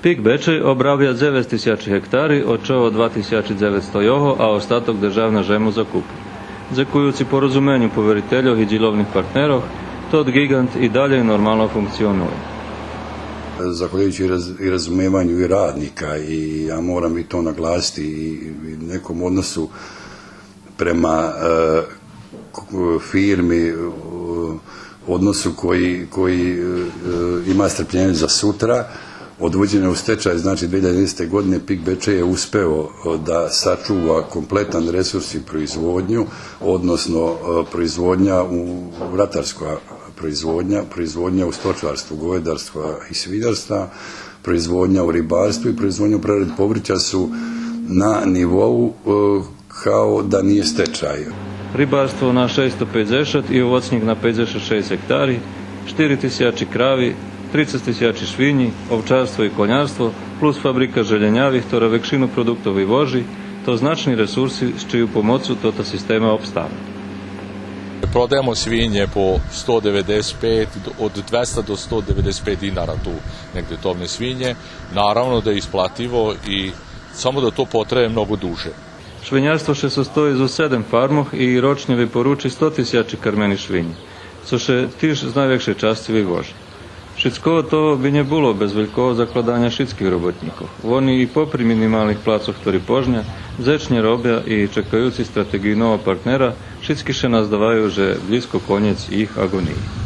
Pik Bečej obrawia 9000 hektari, około 2900 його, a ostatok державна žemu zakupi. Zekujući porozumjenju poveriteljov i djelovnih partnerov, tot gigant i dalje normalno funkcionuje. Zahvaljujući i razumijevanju i radnika, i ja moram i to naglasiti, i nekom odnosu prema firmi, odnosu koji ima strpljenje za sutra. Od uvođenja u stečaj, znači 2010. godine, Pik Bečej je uspeo da sačuva kompletan resurs i proizvodnju, odnosno proizvodnja ratarska proizvodnja u stočarstvu, govedarstva i svinjarstva, proizvodnja u ribarstvu i proizvodnja u preradi povrća su na nivou kao da nije stečaj. Ribarstvo na 650 i ovocnik na 56 hektari, 4000 kravi, 30.000 švinji, ovčarstvo i konjarstvo, plus fabrika željenjavih, tora vekšinu produktov i voži, to značni resursi s čiju pomoću tota sistema opstava. Prodajemo svinje po 195, od 200 do 195 dinara tu negde tovne svinje. Naravno da je isplativo i samo da to potraje mnogo duže. Švinjarstvo še sostoji z 7 farmoh i ročnje vyporuči 100.000 karmeni švinji, co še tiž z najvekšej časti vyvoži. Všetko to by nebolo bez veľkého zakladania všetkých robotníkov. Oni i popri minimálnych plácoch, ktorí požňa, zečne robia i čekajúci strategiju nového partnera, všetky še nazdávajú, že blízko koniec ich agonii.